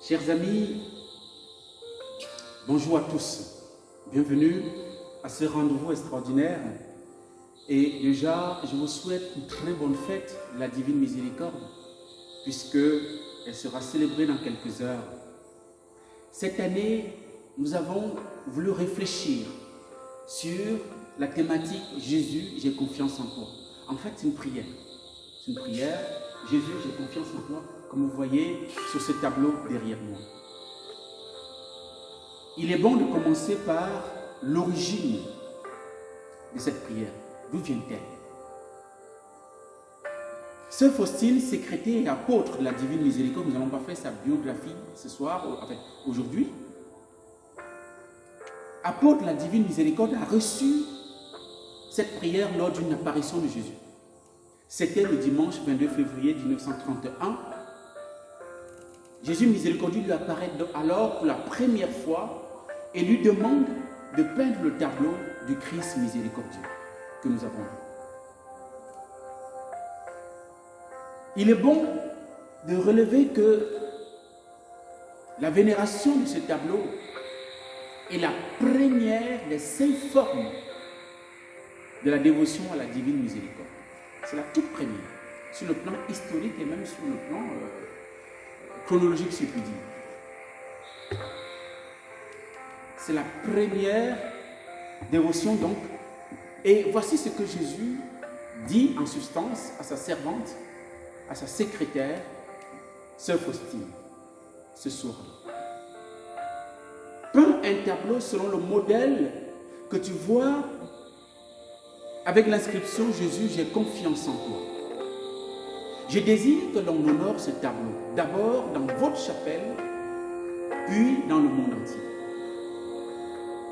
Chers amis, bonjour à tous. Bienvenue à ce rendez-vous extraordinaire. Et déjà, je vous souhaite une très bonne fête de la Divine Miséricorde, puisqu'elle sera célébrée dans quelques heures. Cette année, nous avons voulu réfléchir sur la thématique « Jésus, j'ai confiance en toi ». En fait, c'est une prière. C'est une prière. « Jésus, j'ai confiance en toi », comme vous voyez sur ce tableau derrière moi. Il est bon de commencer par l'origine de cette prière. D'où vient-elle? Saint Faustine, secrétaire et apôtre de la Divine Miséricorde, nous n'allons pas faire sa biographie ce soir, enfin aujourd'hui. Apôtre de la Divine Miséricorde a reçu cette prière lors d'une apparition de Jésus. C'était le dimanche 22 février 1931. Jésus miséricordieux lui apparaît alors pour la première fois et lui demande de peindre le tableau du Christ miséricordieux que nous avons vu. Il est bon de relever que la vénération de ce tableau est la première des 5 formes de la dévotion à la Divine Miséricorde. C'est la toute première, sur le plan historique et même sur le plan chronologique, si je puis dire. C'est la première dévotion donc. Et voici ce que Jésus dit en substance à sa servante, à sa secrétaire, sœur Faustine, ce soir-là. Peins un tableau selon le modèle que tu vois avec l'inscription « Jésus, j'ai confiance en toi ». Je désire que l'on honore ce tableau, d'abord dans votre chapelle, puis dans le monde entier.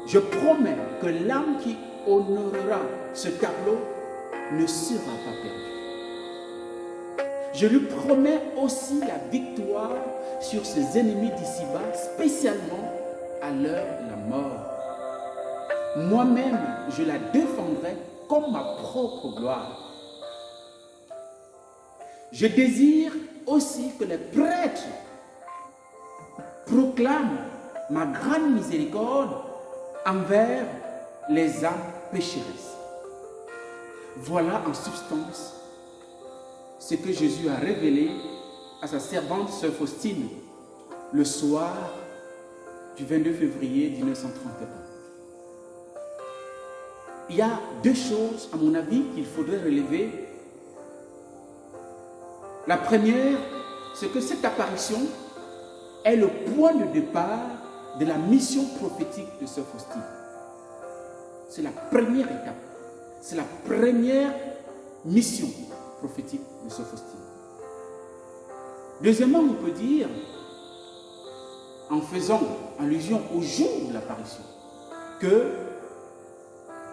Je promets que l'âme qui honorera ce tableau ne sera pas perdue. Je lui promets aussi la victoire sur ses ennemis d'ici-bas, spécialement à l'heure de la mort. Moi-même, je la défendrai comme ma propre gloire. Je désire aussi que les prêtres proclament ma grande miséricorde envers les âmes pécheresses. Voilà en substance ce que Jésus a révélé à sa servante sœur Faustine le soir du 22 février 1931. Il y a 2 choses, à mon avis, qu'il faudrait relever. La première, c'est que cette apparition est le point de départ de la mission prophétique de sœur Faustine. C'est la première étape. C'est la première mission prophétique de sœur Faustine. Deuxièmement, on peut dire, en faisant allusion au jour de l'apparition, que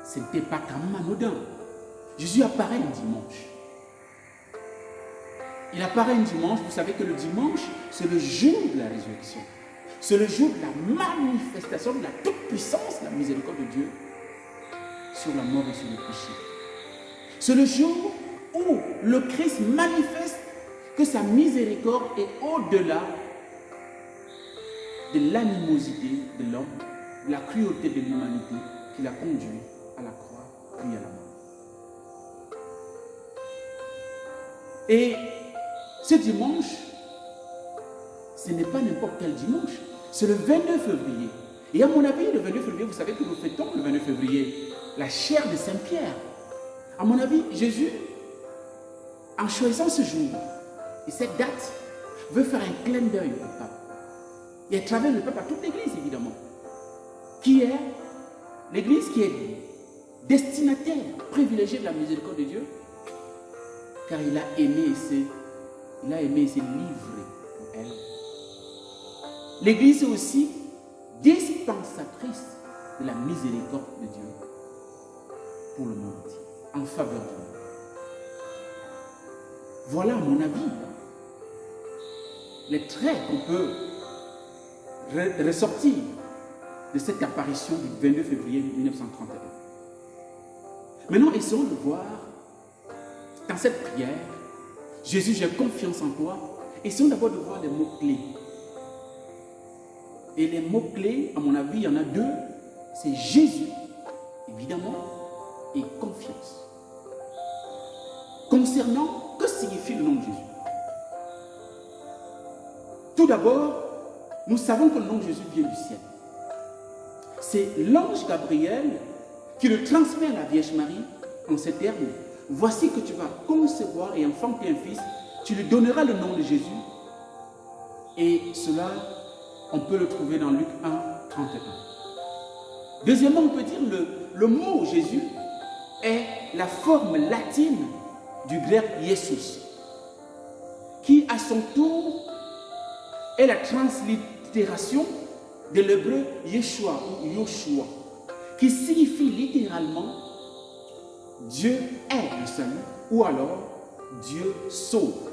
ce n'était pas quand même anodin. Jésus apparaît un dimanche. Il apparaît un dimanche, vous savez que le dimanche, c'est le jour de la résurrection. C'est le jour de la manifestation de la toute-puissance, de la miséricorde de Dieu sur la mort et sur le péché. C'est le jour où le Christ manifeste que sa miséricorde est au-delà de l'animosité de l'homme, de la cruauté de l'humanité qui l'a conduit à la croix, puis à la mort. Et ce dimanche, ce n'est pas n'importe quel dimanche, c'est le 22 février. Et à mon avis, le 22 février, vous savez que nous fêtons le 22 février la chair de Saint-Pierre. À mon avis, Jésus, en choisissant ce jour et cette date, veut faire un clin d'œil au pape. Et à travers le pape à toute l'église, évidemment, qui est l'église qui est destinataire, privilégiée de la miséricorde de Dieu, car il a aimé et s'est livré pour elle. L'église est aussi dispensatrice de la miséricorde de Dieu pour le monde entier, en faveur du monde. Voilà, à mon avis, les traits qu'on peut ressortir de cette apparition du 22 février 1931. Maintenant, essayons de voir dans cette prière, Jésus, j'ai confiance en toi. Essayons d'abord de voir les mots-clés. Et les mots-clés, à mon avis, il y en a deux. C'est Jésus, évidemment, et confiance. Concernant, que signifie le nom de Jésus? Tout d'abord, nous savons que le nom de Jésus vient du ciel. C'est l'ange Gabriel qui le transmet à la Vierge Marie en ces termes. Voici que tu vas concevoir et enfanter un fils, tu lui donneras le nom de Jésus. Et cela, on peut le trouver dans Luc 1, 31. Deuxièmement, on peut dire le mot Jésus est la forme latine du grec Jesus, qui à son tour est la translittération de l'hébreu Yeshua ou Yoshua, qui signifie littéralement Dieu est le salut ou alors Dieu sauve.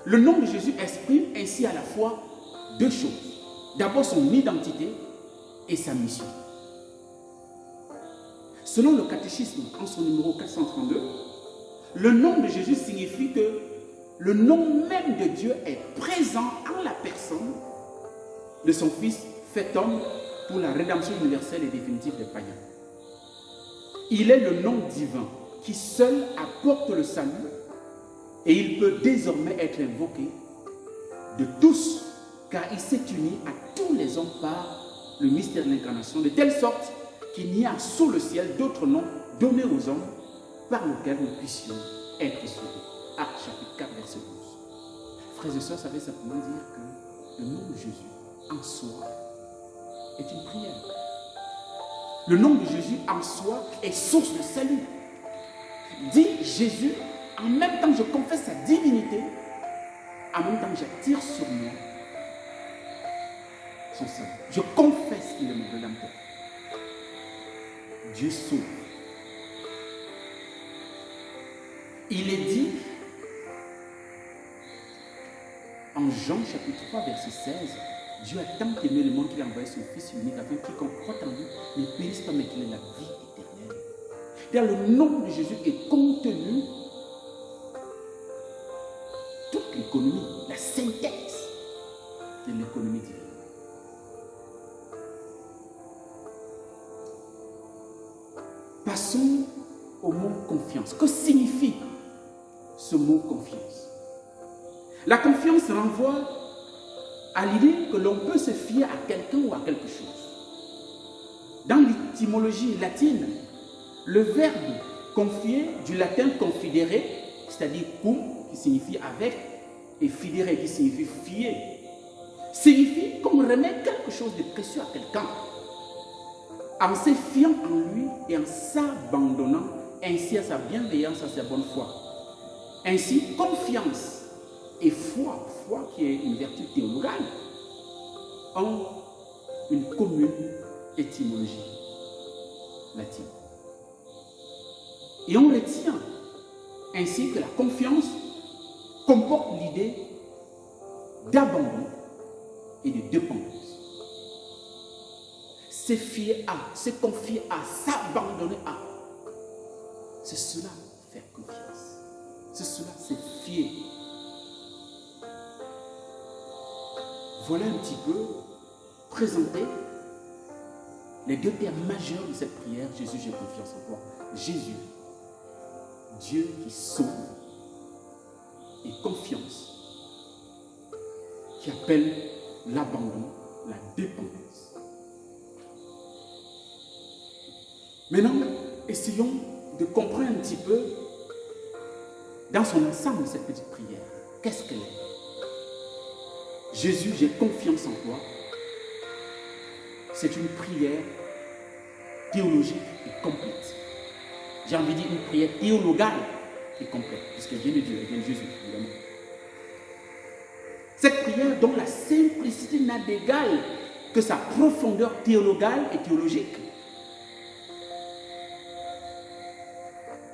Le nom de Jésus exprime ainsi à la fois deux choses. D'abord son identité et sa mission. Selon le catéchisme en son numéro 432, le nom de Jésus signifie que le nom même de Dieu est présent en la personne de son Fils fait homme pour la rédemption universelle et définitive des païens. Il est le nom divin qui seul apporte le salut et il peut désormais être invoqué de tous car il s'est uni à tous les hommes par le mystère de l'incarnation de telle sorte qu'il n'y a sous le ciel d'autres noms donnés aux hommes par lesquels nous puissions être sauvés. Actes chapitre 4 verset 12. Frères et sœurs, ça veut simplement dire que le nom de Jésus en soi est une prière. Le nom de Jésus en soi est source de salut. Dit Jésus, en même temps que je confesse sa divinité, en même temps que j'attire sur moi son salut. Je confesse qu'il est mon rédempteur. Dieu sauve. Il est dit en Jean chapitre 3 verset 16, Dieu a tant aimé le monde qu'il a envoyé son Fils unique afin que quiconque croit en lui ne périsse pas mais qu'il ait la vie éternelle. Dans le nom de Jésus est contenu toute l'économie, la synthèse de l'économie divine. Passons au mot confiance. Que signifie ce mot confiance? La confiance renvoie à l'idée que l'on peut se fier à quelqu'un ou à quelque chose. Dans l'étymologie latine, le verbe confier, du latin confidere, c'est-à-dire cum, qui signifie avec, et fidere, qui signifie fier, signifie qu'on remet quelque chose de précieux à quelqu'un, en se fiant en lui et en s'abandonnant ainsi à sa bienveillance, à sa bonne foi. Ainsi, confiance et foi, foi qui est une vertu théologale, ont une commune étymologie latine. Et on retient ainsi que la confiance comporte l'idée d'abandon et de dépendance. Se fier à, se confier à, s'abandonner à, c'est cela faire confiance. C'est cela se fier. Voilà un petit peu présenter les deux termes majeurs de cette prière. Jésus, j'ai confiance en toi. Jésus, Dieu qui sauve, et confiance qui appelle l'abandon, la dépendance. Maintenant, essayons de comprendre un petit peu dans son ensemble cette petite prière. Qu'est-ce qu'elle est? Jésus, j'ai confiance en toi. C'est une prière théologique et complète. J'ai envie de dire une prière théologale et complète, puisqu'elle vient de Dieu, elle vient de Jésus, évidemment. Cette prière dont la simplicité n'a d'égal que sa profondeur théologale et théologique.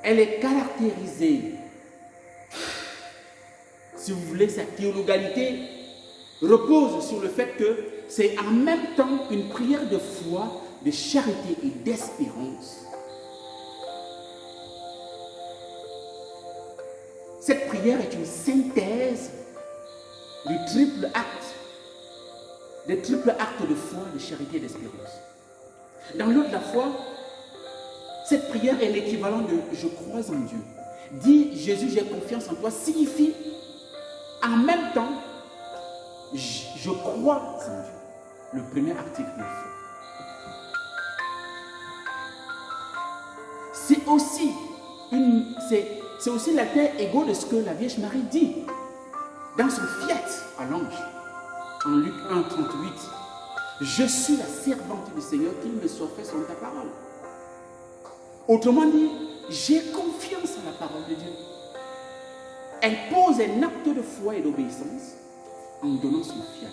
Elle est caractérisée, si vous voulez, sa théologalité repose sur le fait que c'est en même temps une prière de foi, de charité et d'espérance. Cette prière est une synthèse du triple acte des triples actes de foi, de charité et d'espérance. Dans l'autre de la foi, cette prière est l'équivalent de « je crois en Dieu ». Dis « Jésus, j'ai confiance en toi » signifie en même temps « je crois en Dieu ». Le premier article de foi. C'est aussi l'alter ego de ce que la Vierge Marie dit dans son fiat à l'ange, en Luc 1, 38. Je suis la servante du Seigneur, qu'il me soit fait selon ta parole. Autrement dit, j'ai confiance en la parole de Dieu. Elle pose un acte de foi et d'obéissance en donnant son fiat.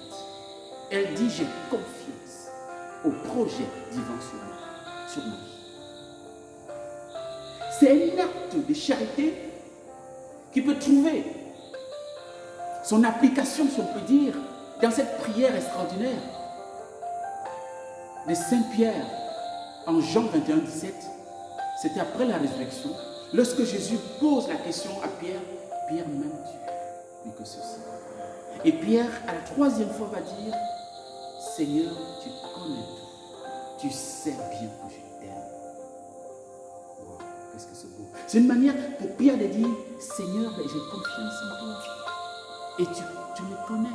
Elle dit, j'ai confiance au projet divin sur ma vie. C'est un acte de charité qui peut trouver son application, si on peut dire, dans cette prière extraordinaire de Saint Pierre en Jean 21, 17. C'était après la résurrection. Lorsque Jésus pose la question à Pierre, Pierre, m'aimes-tu plus que ceci? Et Pierre, à la troisième fois, va dire, Seigneur, tu connais tout. Tu sais bien que je t'aime. Wow, qu'est-ce que c'est beau. C'est une manière pour Pierre de dire, Seigneur, j'ai confiance en toi. Et tu me connais.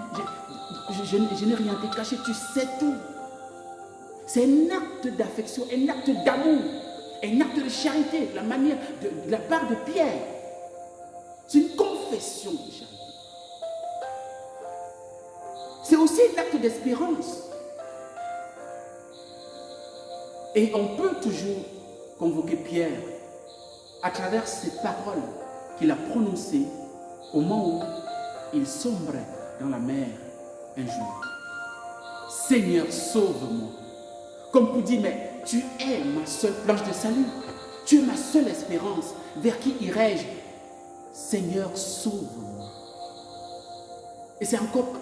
Je n'ai rien te caché, tu sais tout. C'est un acte d'affection, un acte d'amour, un acte de charité, la manière de la part de Pierre. C'est une confession de charité. C'est aussi un acte d'espérance. Et on peut toujours convoquer Pierre à travers ces paroles qu'il a prononcées au moment où il sombrait dans la mer un jour. Seigneur, sauve-moi. Comme pour dire, mais tu es ma seule planche de salut. Tu es ma seule espérance. Vers qui irai-je? Seigneur, sauve-moi. Et c'est encore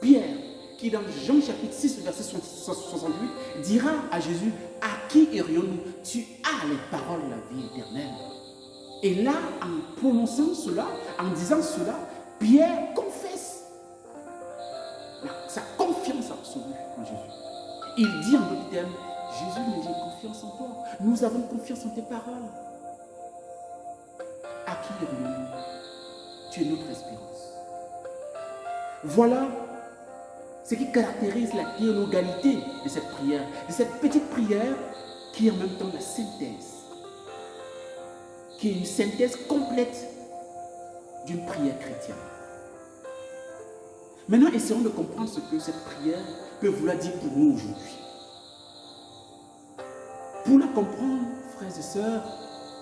Pierre qui, dans Jean chapitre 6, verset 68, dira à Jésus, à qui irions-nous? Tu as les paroles de la vie éternelle. Et là, en prononçant cela, en disant cela, Pierre confesse sa confiance absolue en Jésus. Il dit en d'autres termes, Jésus, mais j'ai confiance en toi. Nous avons confiance en tes paroles. À qui irions-nous? Tu es notre espérance. Voilà ce qui caractérise la théologalité de cette prière, de cette petite prière qui est en même temps la synthèse, qui est une synthèse complète d'une prière chrétienne. Maintenant, essayons de comprendre ce que cette prière peut vouloir dire pour nous aujourd'hui. Pour la comprendre, frères et sœurs,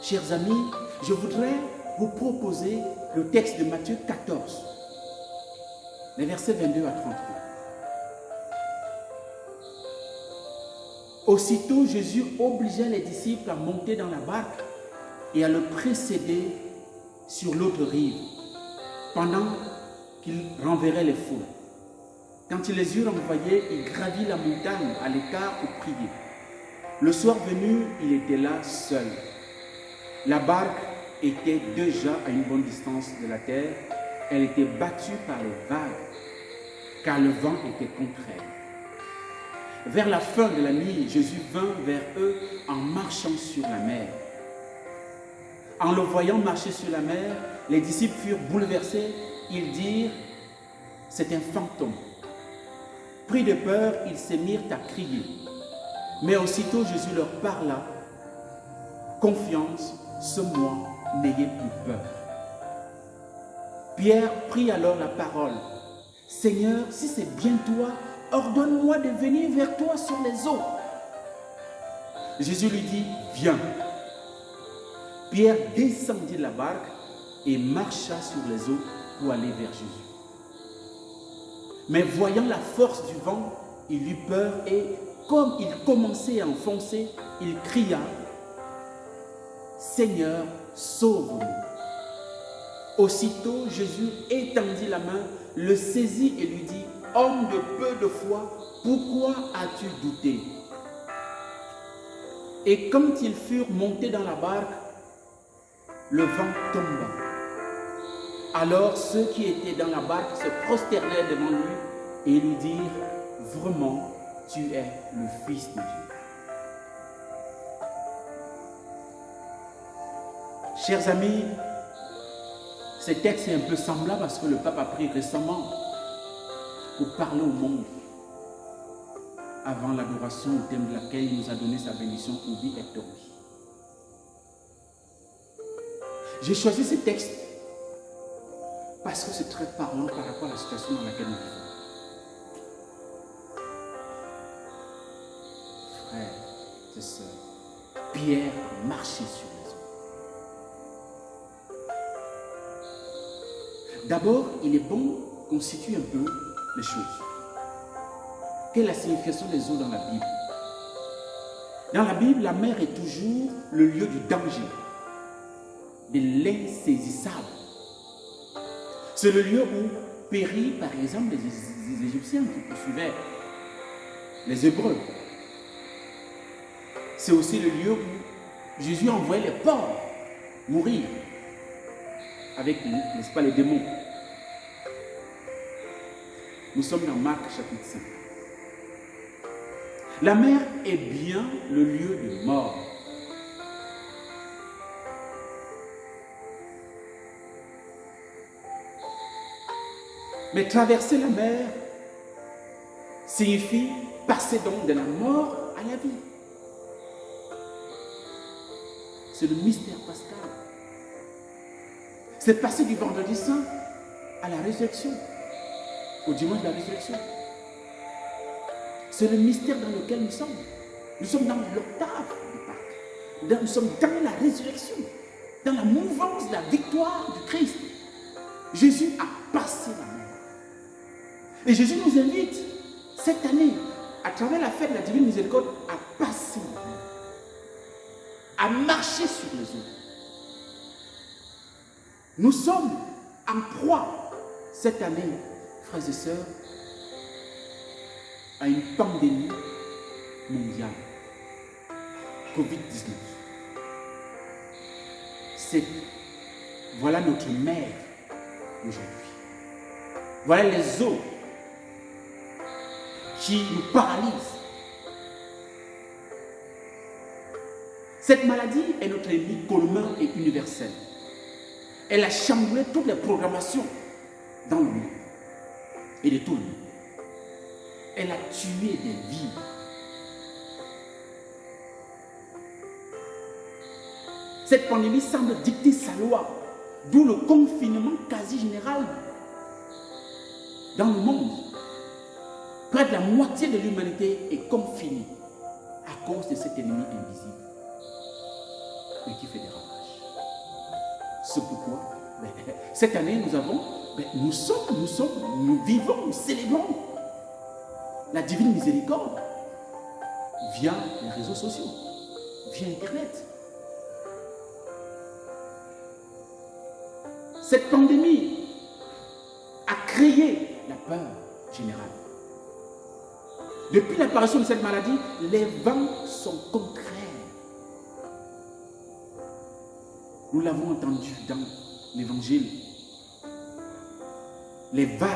chers amis, je voudrais vous proposer le texte de Matthieu 14, les versets 22 à 33. Aussitôt, Jésus obligea les disciples à monter dans la barque et à le précéder sur l'autre rive, pendant qu'il renverrait les foules. Quand il les eut renvoyés, il gravit la montagne à l'écart pour prier. Le soir venu, il était là seul. La barque était déjà à une bonne distance de la terre. Elle était battue par les vagues, car le vent était contraire. Vers la fin de la nuit, Jésus vint vers eux en marchant sur la mer. En le voyant marcher sur la mer, les disciples furent bouleversés. Ils dirent, c'est un fantôme. Pris de peur, ils se mirent à crier. Mais aussitôt Jésus leur parla, confiance, c'est moi, n'ayez plus peur. Pierre prit alors la parole. Seigneur, si c'est bien toi, ordonne-moi de venir vers toi sur les eaux. Jésus lui dit, viens. Pierre descendit de la barque et marcha sur les eaux pour aller vers Jésus. Mais voyant la force du vent, il eut peur et, comme il commençait à enfoncer, il cria, Seigneur, sauve-moi. Aussitôt, Jésus étendit la main, le saisit et lui dit, homme de peu de foi, pourquoi as-tu douté? Et quand ils furent montés dans la barque, le vent tomba. Alors ceux qui étaient dans la barque se prosternèrent devant lui et lui dirent, vraiment tu es le Fils de Dieu. Chers amis, ce texte est un peu semblable à ce que le pape a pris récemment pour parler au monde avant l'adoration au thème de laquelle il nous a donné sa bénédiction Ubi et Dorus. J'ai choisi ce texte parce que c'est très parlant par rapport à la situation dans laquelle nous vivons. Frères et sœurs, Pierre marchait sur les eaux. D'abord, il est bon qu'on situe un peu les choses. Quelle est la signification des eaux dans la Bible? Dans la Bible, la mer est toujours le lieu du danger, de l'insaisissable. C'est le lieu où périt, par exemple, les Égyptiens qui poursuivaient les Hébreux. C'est aussi le lieu où Jésus envoyait les porcs mourir avec, n'est-ce pas, les démons. Nous sommes dans Marc chapitre 5. La mer est bien le lieu de mort. Mais traverser la mer signifie passer donc de la mort à la vie. C'est le mystère pascal. C'est passer du vendredi saint à la résurrection, au dimanche de la résurrection. C'est le mystère dans lequel nous sommes. Nous sommes dans l'octave du Pâques. Nous sommes dans la résurrection, dans la mouvance de la victoire du Christ. Jésus a passé la mort. Et Jésus nous invite cette année, à travers la fête de la Divine Miséricorde, à passer la mort, à marcher sur les eaux. Nous sommes en proie cette année, frères et sœurs, à une pandémie mondiale, Covid-19. Voilà notre mère aujourd'hui. Voilà les eaux qui nous paralysent. Cette maladie est notre ennemi commun et universel. Elle a chamboulé toutes les programmations dans le monde et de tout le monde. Elle a tué des vies. Cette pandémie semble dicter sa loi, d'où le confinement quasi général dans le monde. Près de la moitié de l'humanité est confinée à cause de cet ennemi invisible, mais qui fait des ravages. C'est pourquoi, cette année, nous vivons, nous célébrons la divine miséricorde via les réseaux sociaux, via Internet. Cette pandémie a créé la peur générale. Depuis l'apparition de cette maladie, les vents sont contraires. Nous l'avons entendu dans l'évangile. Les vagues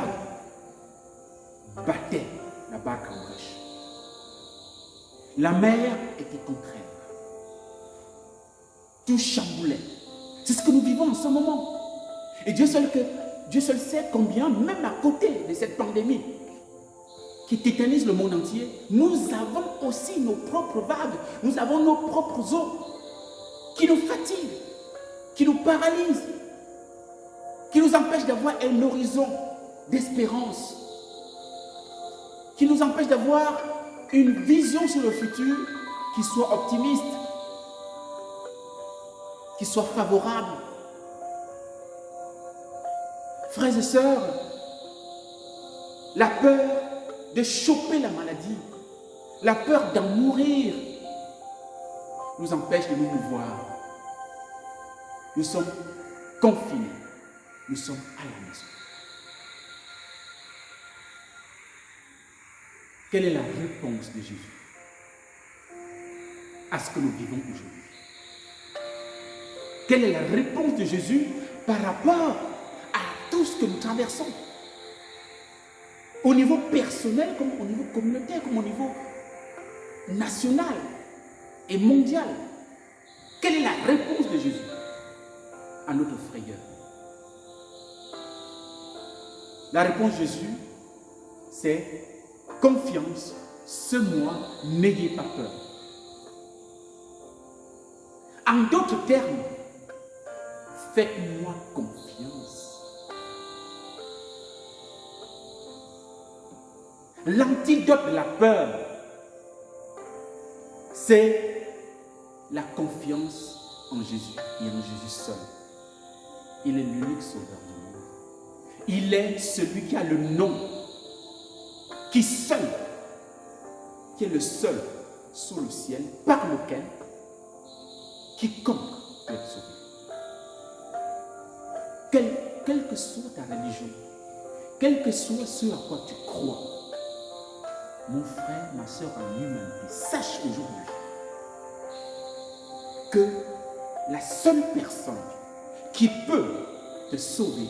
battaient la barque en brèche. La mer était contraire. Tout chamboulait. C'est ce que nous vivons en ce moment. Et Dieu seul sait combien, même à côté de cette pandémie qui tétanise le monde entier, nous avons aussi nos propres vagues, nous avons nos propres eaux qui nous fatiguent, qui nous paralysent, qui nous empêchent d'avoir un horizon d'espérance, qui nous empêchent d'avoir une vision sur le futur qui soit optimiste, qui soit favorable. Frères et sœurs, la peur de choper la maladie, la peur d'en mourir, nous empêche de nous mouvoir. Nous sommes confinés, nous sommes à la maison. Quelle est la réponse de Jésus à ce que nous vivons aujourd'hui? Quelle est la réponse de Jésus par rapport à tout ce que nous traversons? au niveau personnel, comme au niveau communautaire, comme au niveau national et mondial. Quelle est la réponse de Jésus à notre frayeur? La réponse de Jésus, c'est confiance, c'est moi, n'ayez pas peur. En d'autres termes, faites-moi confiance. L'antidote de la peur, c'est la confiance en Jésus et en Jésus seul. Il est l'unique sauveur du monde. Il est celui qui a le nom, qui est le seul sous le ciel, par lequel quiconque peut être sauvé. Quelle que soit ta religion, quel que soit ce à quoi tu crois, mon frère, ma soeur en humanité, sache aujourd'hui que la seule personne qui peut te sauver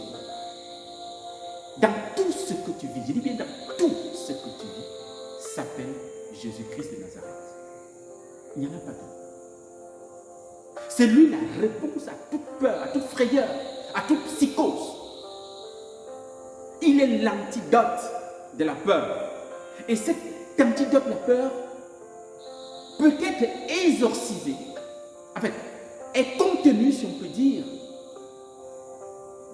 dans tout ce que tu vis, je dis bien dans tout ce que tu vis, s'appelle Jésus-Christ de Nazareth. Il n'y en a pas d'autre. C'est lui la réponse à toute peur, à toute frayeur, à toute psychose. Il est l'antidote de la peur. Et cet antidote de la peur peut être exorcisé, en fait, est contenu, si on peut dire,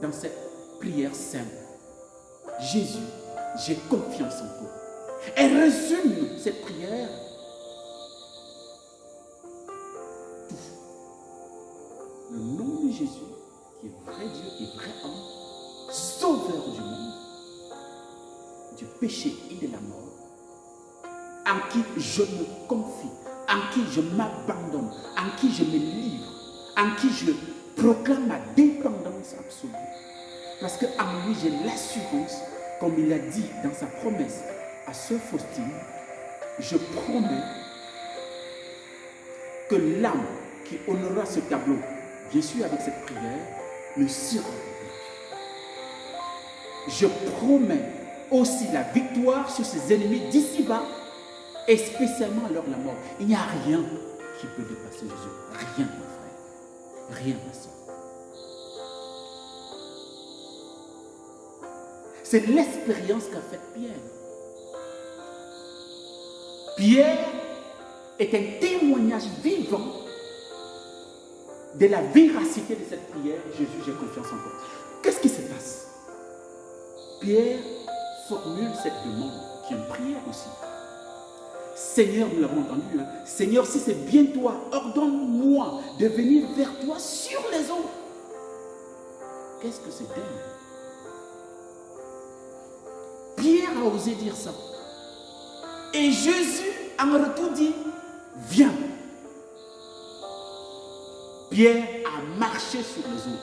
dans cette prière simple. Jésus, j'ai confiance en toi. Elle résume cette prière. Tout. Le nom de Jésus, qui est vrai Dieu, qui est vrai homme, sauveur du monde, du péché et de la mort, en qui je me confie, en qui je m'abandonne, en qui je me livre, en qui je proclame ma dépendance absolue. Parce qu'en lui, j'ai l'assurance, comme il a dit dans sa promesse à sœur Faustine, je promets que l'âme qui honorera ce tableau, bien sûr avec cette prière, ne sera pas. Je promets aussi la victoire sur ses ennemis d'ici-bas, et spécialement à l'heure de la mort. Il n'y a rien qui peut dépasser Jésus. Rien, mon frère. Rien, ma soeur. C'est l'expérience qu'a faite Pierre. Pierre est un témoignage vivant de la véracité de cette prière. Jésus, j'ai confiance en toi. Qu'est-ce qui se passe? Pierre formule cette demande, qui est une prière aussi. Seigneur, nous l'avons entendu, hein? Seigneur, si c'est bien toi, ordonne-moi de venir vers toi sur les eaux. Qu'est-ce que c'est dingue? Pierre a osé dire ça. Et Jésus, en retour, dit, viens. Pierre a marché sur les eaux.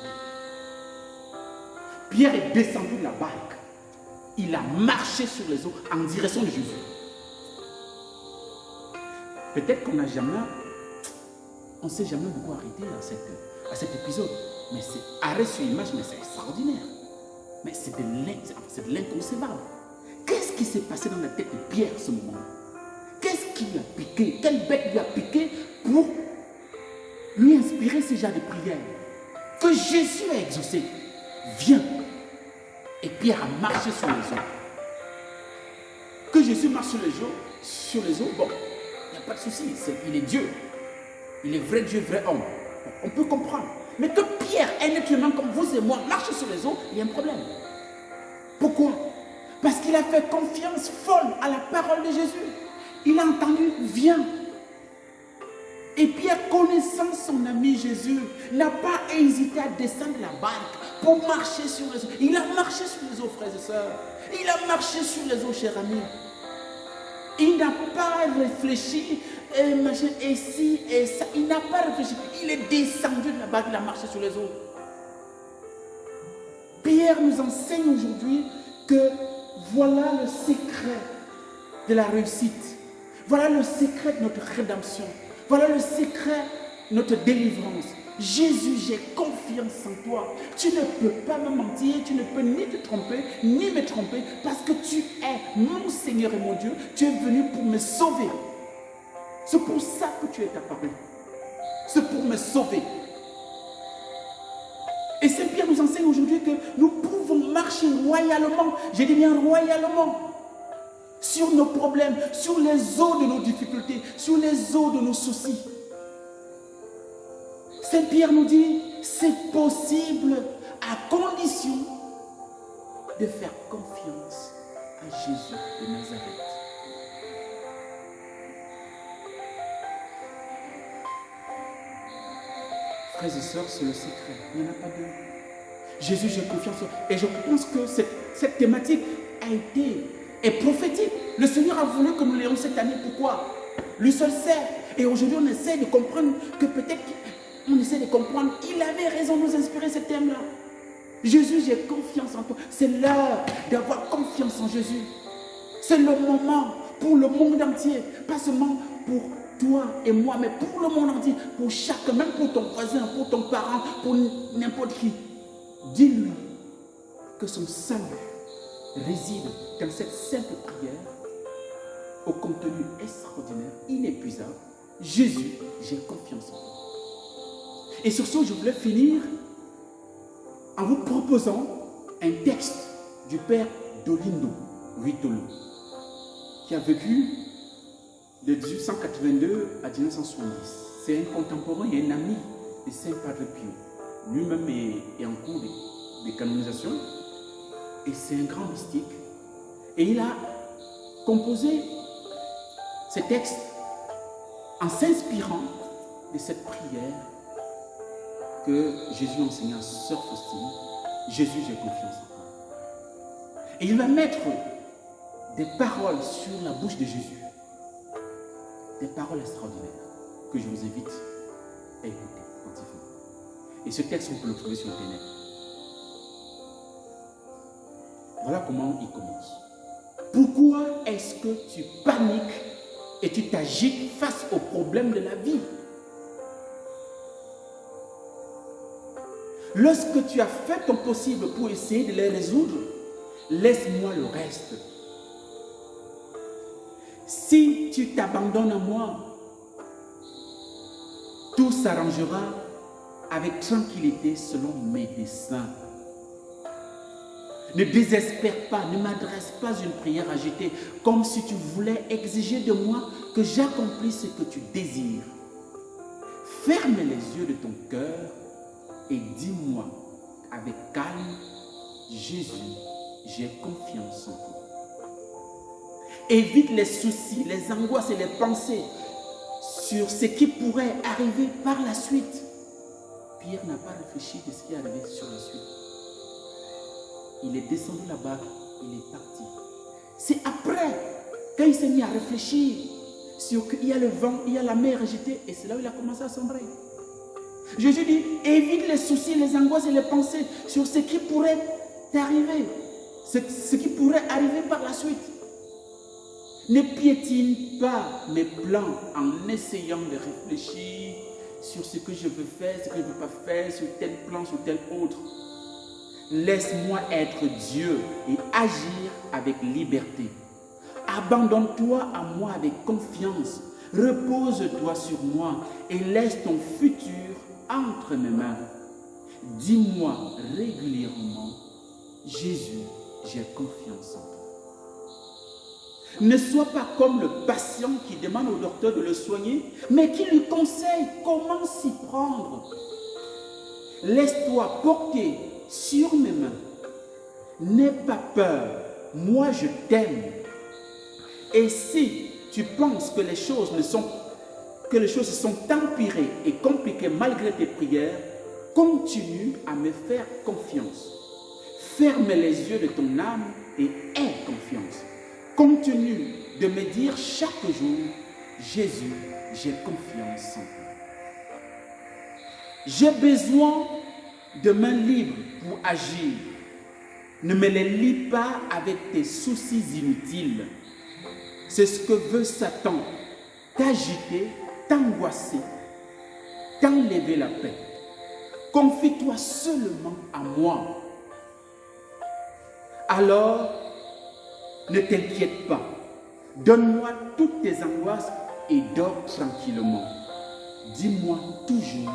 Pierre est descendu de la barque. Il a marché sur les eaux en direction de Jésus. Peut-être qu'on n'a jamais, on ne s'est jamais beaucoup arrêté à cet épisode. Mais c'est arrêt sur image, mais c'est extraordinaire. Mais c'est de l'inconcevable. Qu'est-ce qui s'est passé dans la tête de Pierre à ce moment-là? Qu'est-ce qui lui a piqué? Quelle bête lui a piqué pour lui inspirer ce genre de prière? Que Jésus a exaucé. Viens. Et Pierre a marché sur les eaux. Que Jésus marche sur les eaux, bon, il n'y a pas de souci. Il est Dieu. Il est vrai Dieu, vrai homme. On peut comprendre. Mais que Pierre, un être humain comme vous et moi, marche sur les eaux, il y a un problème. Pourquoi? Parce qu'il a fait confiance folle à la parole de Jésus. Il a entendu, viens. Et Pierre, connaissant son ami Jésus, n'a pas hésité à descendre la barque pour marcher sur les eaux. Il a marché sur les eaux, frères et sœurs. Il a marché sur les eaux, chers amis. Il n'a pas réfléchi, et ci, et ça. Il n'a pas réfléchi. Il est descendu de la barque, il a marché sur les eaux. Pierre nous enseigne aujourd'hui que voilà le secret de la réussite. Voilà le secret de notre rédemption. Voilà le secret de notre délivrance. Jésus, j'ai confiance en toi. Tu ne peux pas me mentir, tu ne peux ni te tromper, ni me tromper, parce que tu es mon Seigneur et mon Dieu. Tu es venu pour me sauver. C'est pour ça que tu es apparu. C'est pour me sauver. Et Saint-Pierre nous enseigne aujourd'hui que nous pouvons marcher royalement, j'ai dit bien royalement, sur nos problèmes, sur les eaux de nos difficultés, sur les eaux de nos soucis. Saint-Pierre nous dit, c'est possible à condition de faire confiance à Jésus de Nazareth. Frères et sœurs, c'est le secret. Il n'y en a pas deux. Jésus, j'ai confiance. Et je pense que cette thématique est prophétique. Le Seigneur a voulu que nous l'ayons cette année. Pourquoi? Lui seul sait. Et aujourd'hui, on essaie de comprendre que peut-être on essaie de comprendre. Il avait raison de nous inspirer ce thème-là. Jésus, j'ai confiance en toi. C'est l'heure d'avoir confiance en Jésus. C'est le moment pour le monde entier. Pas seulement pour toi et moi, mais pour le monde entier, pour chacun, même pour ton voisin, pour ton parent, pour n'importe qui. Dis-lui que son salut réside dans cette simple prière au contenu extraordinaire, inépuisable. Jésus, j'ai confiance en toi. Et sur ce, je voulais finir en vous proposant un texte du père Dolindo Vitolo, qui a vécu de 1882 à 1970. C'est un contemporain et un ami de Saint Padre Pio. Lui-même est en cours de canonisation et c'est un grand mystique. Et il a composé ce texte en s'inspirant de cette prière que Jésus enseignait à Sœur Faustine. Jésus, j'ai confiance en toi. Et il va mettre des paroles sur la bouche de Jésus. Des paroles extraordinaires que je vous invite à écouter attentivement. Et ce texte, on peut le trouver sur Internet. Voilà comment il commence. Pourquoi est-ce que tu paniques et tu t'agites face aux problèmes de la vie? Lorsque tu as fait ton possible pour essayer de les résoudre, laisse-moi le reste. Si tu t'abandonnes à moi, tout s'arrangera avec tranquillité selon mes desseins. Ne désespère pas, ne m'adresse pas une prière agitée, comme si tu voulais exiger de moi que j'accomplisse ce que tu désires. Ferme les yeux de ton cœur et dis-moi avec calme, Jésus, j'ai confiance en toi. Évite les soucis, les angoisses et les pensées sur ce qui pourrait arriver par la suite. Pierre n'a pas réfléchi de ce qui est arrivé sur la suite. Il est descendu là-bas, il est parti. C'est après, quand il s'est mis à réfléchir sur qu'il y a le vent, il y a la mer agitée, et c'est là où il a commencé à sombrer. Jésus dit, évite les soucis, les angoisses et les pensées sur ce qui pourrait t'arriver, ce qui pourrait arriver par la suite. Ne piétine pas mes plans en essayant de réfléchir sur ce que je veux faire, ce que je ne veux pas faire, sur tel plan, sur tel autre. Laisse-moi être Dieu et agir avec liberté. Abandonne-toi à moi avec confiance. Repose-toi sur moi et laisse ton futur entre mes mains. Dis-moi régulièrement, Jésus, j'ai confiance en toi. Ne sois pas comme le patient qui demande au docteur de le soigner, mais qui lui conseille comment s'y prendre. Laisse-toi porter sur mes mains. N'aie pas peur, moi je t'aime. Et si tu penses que les choses se sont empirées et compliquées malgré tes prières, continue à me faire confiance. Ferme les yeux de ton âme et aie confiance. Continue de me dire chaque jour, Jésus, j'ai confiance en toi. J'ai besoin de mains libres pour agir. Ne me les lie pas avec tes soucis inutiles. C'est ce que veut Satan, t'agiter, t'angoisser, t'enlever la paix. confie-toi seulement à moi. Alors, ne t'inquiète pas. Donne-moi toutes tes angoisses et dors tranquillement. Dis-moi toujours,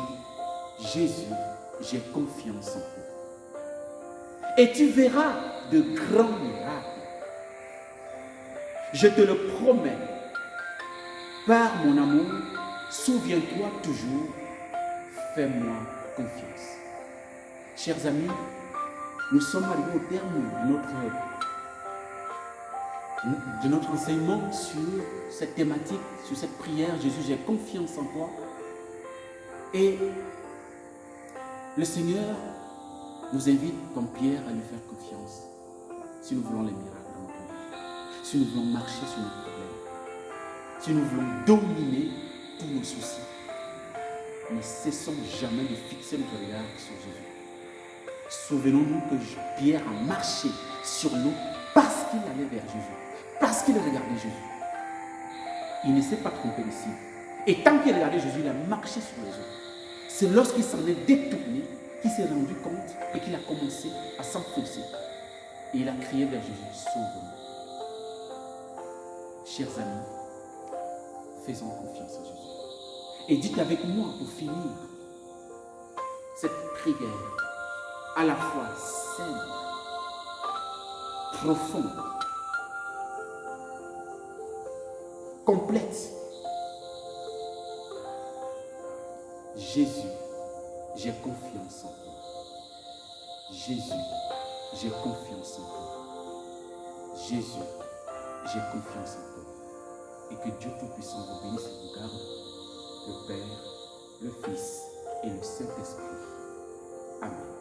Jésus, j'ai confiance en toi. Et tu verras de grands miracles. Je te le promets. Par mon amour, souviens-toi toujours, fais-moi confiance. Chers amis, nous sommes arrivés au terme de notre enseignement sur cette thématique, sur cette prière. Jésus, j'ai confiance en toi. Et le Seigneur nous invite, comme Pierre, à lui faire confiance. Si nous voulons les miracles dans notre vie, si nous voulons marcher sur nos problèmes, si nous voulons dominer tous nos soucis, ne cessons jamais de fixer notre regard sur Jésus. Souvenons-nous que Pierre a marché sur l'eau parce qu'il allait vers Jésus, parce qu'il regardait Jésus. Il ne s'est pas trompé ici. Et tant qu'il regardait Jésus, il a marché sur les eaux. C'est lorsqu'il s'en est détourné qu'il s'est rendu compte et qu'il a commencé à s'enfoncer. Et il a crié vers Jésus, sauve-moi. Chers amis, faisons confiance à Jésus. Et dites avec moi pour finir cette prière à la fois simple, profonde, complète. Jésus, j'ai confiance en toi. Jésus, j'ai confiance en toi. Jésus, j'ai confiance en toi. Et que Dieu Tout-Puissant vous bénisse et vous garde, le Père, le Fils et le Saint-Esprit. Amen.